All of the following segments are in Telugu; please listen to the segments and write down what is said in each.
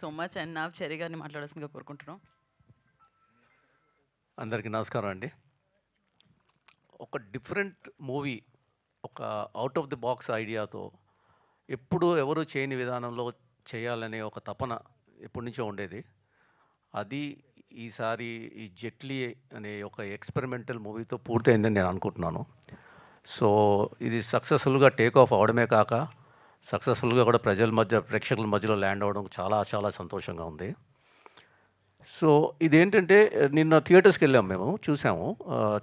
So much. అండ్ నా చెర్రీ గారిని మాట్లాడాల్సిందిగా కోరుకుంటున్నాం. అందరికీ నమస్కారం అండి. ఒక డిఫరెంట్ మూవీ, ఒక అవుట్ ఆఫ్ ది బాక్స్ ఐడియాతో ఎప్పుడు ఎవరు చేయని విధానంలో చేయాలనే ఒక తపన ఎప్పటి నుంచో ఉండేది. అది ఈసారి ఈ జెట్లీ అనే ఒక ఎక్స్పెరిమెంటల్ మూవీతో పూర్తయిందని నేను అనుకుంటున్నాను. సో ఇది సక్సెస్ఫుల్గా టేక్ ఆఫ్ అవడమే కాక సక్సెస్ఫుల్గా కూడా ప్రేక్షకుల మధ్యలో ల్యాండ్ అవ్వడం చాలా చాలా సంతోషంగా ఉంది. సో ఇదేంటంటే నిన్న థియేటర్స్‌కెళ్ళాము మేము. చూసాము.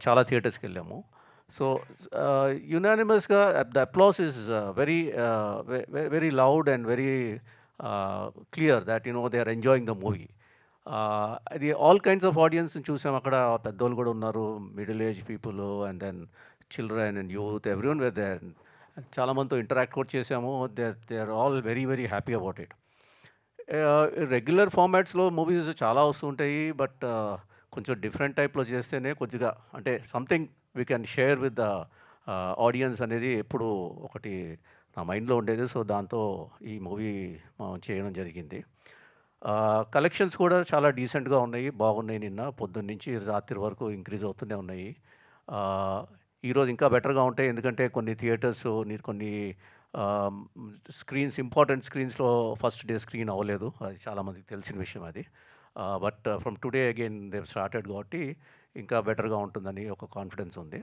చాలా థియేటర్స్‌కెళ్ళాము. సో యునానిమస్‌గా the applause is very very loud and very clear that they are enjoying the movie. అది ఆల్ కైండ్స్ ఆఫ్ ఆడియన్స్‌ని చూసాం అక్కడ. పెద్దోళ్ళు కూడా ఉన్నారు. Middle age people and then children and youth everyone were there. చాలా మందితో ఇంటరాక్ట్ కూడా చేసాము. They are all very very happy about it. Regular ఫార్మాట్స్‌లో మూవీస్ చాలా వస్తుంటాయి. బట్ కొంచెం డిఫరెంట్ టైప్‌లో చేస్తేనే కొద్దిగా అంటే something we can share with the audience అనేది ఎప్పుడూ ఒకటి నా మైండ్‌లో ఉండేది. సో దాంతో ఈ మూవీ చేయడం జరిగింది. కలెక్షన్స్ కూడా చాలా డీసెంట్‌గా ఉన్నాయి. బాగున్నాయి. నిన్న పొద్దున్నుంచి రాత్రి వరకు ఇంక్రీజ్ అవుతూనే ఉన్నాయి. ఈరోజు ఇంకా బెటర్‌గా ఉంటాయి. ఎందుకంటే కొన్ని థియేటర్స్ కొన్ని ఆహ్, స్క్రీన్స్ ఇంపార్టెంట్ స్క్రీన్స్‌లో ఫస్ట్ డే స్క్రీన్ అవ్వలేదు. అది చాలామందికి తెలిసిన విషయం అది. But from today again they have started కాబట్టి ఇంకా బెటర్‌గా ఉంటుందని ఒక కాన్ఫిడెన్స్ ఉంది.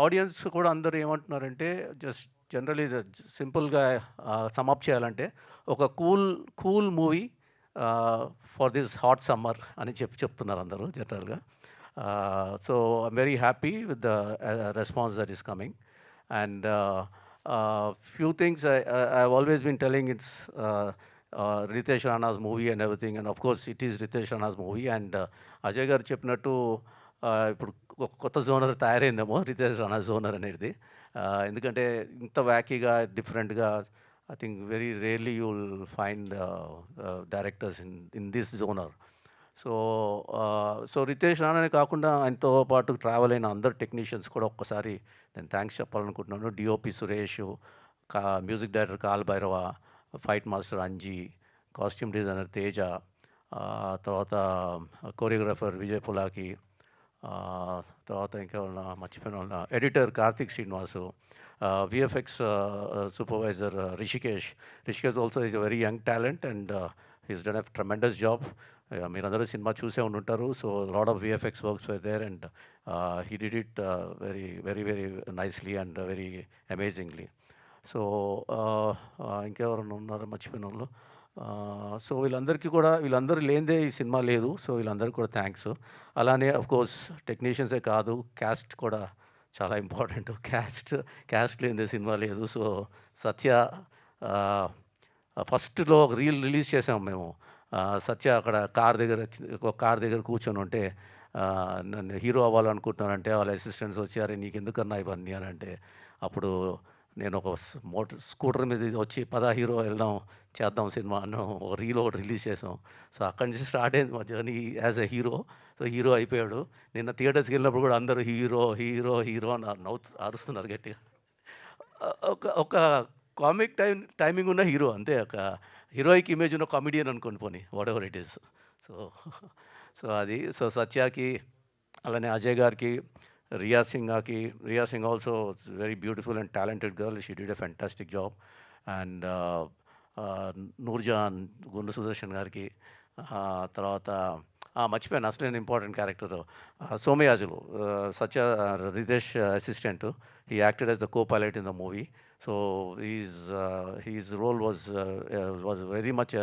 ఆడియన్స్ కూడా అందరూ ఏమంటున్నారంటే జస్ట్ జనరల్లీ సింపుల్‌గా సమ్ అప్ చేయాలంటే ఒక cool movie for this hot summer అని చెప్తున్నారు అందరూ జనరల్‌గా. So I'm very happy with the response that is coming. And few things I've always been telling it's Ritesh Rana's movie and everything, and of course it is Ritesh Rana's movie. And Ajay garu చెప్పినట్టు ఇప్పుడు కొత్త జోనర్ తయారైందేమో రితేష్ రానా జోనర్ అనేది. ఎందుకంటే ఇంత వ్యాకీగా డిఫరెంట్గా I think very rarely you will find directors in this genre. So Ritesh రానానే కాకుండా ఆయనతో పాటు ట్రావెల్ అయిన అందరు టెక్నీషియన్స్ కూడా ఒక్కసారి నేను థ్యాంక్స్ చెప్పాలనుకుంటున్నాను. DOP Suresh, music director Kaal Bhairava, fight master Anji, costume designer Teja, తర్వాత కోరియోగ్రాఫర్ విజయ్ పులాకి, తర్వాత ఇంకెవరన్నా మర్చిపోయిన వాళ్ళ editor Karthik Srinivas, VFX supervisor Rishikesh also is a very young talent and he's done a tremendous job. మీరందరూ సినిమా చూసే ఉండుంటారు. So lot of VFX works were there and he did it very nicely and very amazingly. సో ఇంకెవరైనా ఉన్నారో మర్చిపోయిన వాళ్ళు. సో వీళ్ళందరూ లేనిదే ఈ సినిమా లేదు. సో వీళ్ళందరికీ కూడా థ్యాంక్స్. అలానే అఫ్కోర్స్ టెక్నీషియన్సే కాదు, క్యాస్ట్ కూడా చాలా ఇంపార్టెంట్. క్యాస్ట్ లేనిదే సినిమా లేదు. సో సత్య ఫస్ట్‌లో ఒక రిలీజ్ చేసాము మేము. సత్య అక్కడ ఒక కార్ దగ్గర కూర్చొని ఉంటే నన్ను హీరో అవ్వాలనుకుంటున్నానంటే వాళ్ళ అసిస్టెంట్స్ వచ్చి, "అరే నీకెందుకన్నా ఇవన్నీ" అని అంటే, అప్పుడు నేను ఒక స్కూటర్ మీద వచ్చి, "పద హీరో వెళ్దాం, చేద్దాం సినిమా" అన్నాం. ఒక ఒకటి రిలీజ్ చేసాం. సో అక్కడి నుంచి స్టార్ట్ అయింది మా journey as a hero. So hero అయిపోయాడు. నిన్న థియేటర్స్‌కి వెళ్ళినప్పుడు కూడా అందరూ హీరో అని అరుస్తున్నారు గట్టిగా. ఒక ఒక కామిక్ టైమింగ్ ఉన్న హీరో అంతే. ఒక హీరోయిక్ ఇమేజ్ ఉన్న కామెడియన్ అనుకోండి పోనీ. Whatever it is. సో అది. సో సత్యాకి, అలానే అజయ్ గారికి, Riya Singh also very beautiful and talented girl. She did a fantastic job. And Noorjahan, Gundu Sudarshan గారికి, తర్వాత మర్చిపోయాను అసలైన important character Somayajulu, Satya Ritesh assistant. He acted as the co pilot in the movie. So his role was very much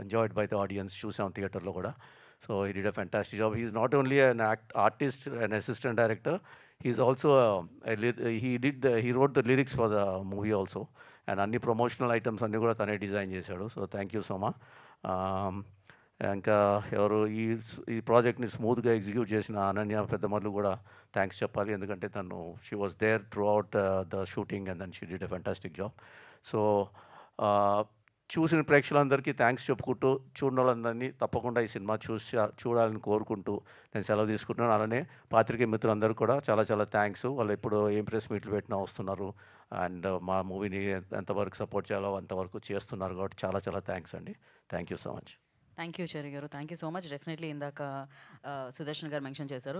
enjoyed by the audience. చూసాం థియేటర్లో కూడా. So he did a fantastic job. He is not only an artist, an assistant director. He is also he wrote the lyrics for the movie also, and అన్ని ప్రమోషనల్ ఐటమ్స్ అన్నీ కూడా తనే డిజైన్ చేశాడు. So thank you Soma. ఇంకా ఎవరు ఈ ప్రాజెక్ట్ని స్మూత్గా ఎగ్జిక్యూట్ చేసిన అనన్య పెద్దమల్లు కూడా థ్యాంక్స్ చెప్పాలి. ఎందుకంటే she was there throughout the shooting and then she did a fantastic job. So చూసిన ప్రేక్షకులందరికీ థ్యాంక్స్ చెప్పుకుంటూ, చూడనోళ్ళందరినీ తప్పకుండా ఈ సినిమా చూడాలని కోరుకుంటూ నేను సెలవు తీసుకుంటున్నాను. అలానే పాత్రికేయ మిత్రులందరూ కూడా చాలా చాలా థ్యాంక్స్. వాళ్ళు ఎప్పుడు ఏం ప్రెస్ మీట్లు పెట్టినా వస్తున్నారు. అండ్ మా మూవీని ఎంతవరకు సపోర్ట్ చేయాలో అంతవరకు చేస్తున్నారు కాబట్టి చాలా చాలా థ్యాంక్స్ అండి. Thank you so much. Thank you Cherry garu. Thank you so much. Definitely ఇందాక సుదర్శన్ గారు మెన్షన్ చేశారు.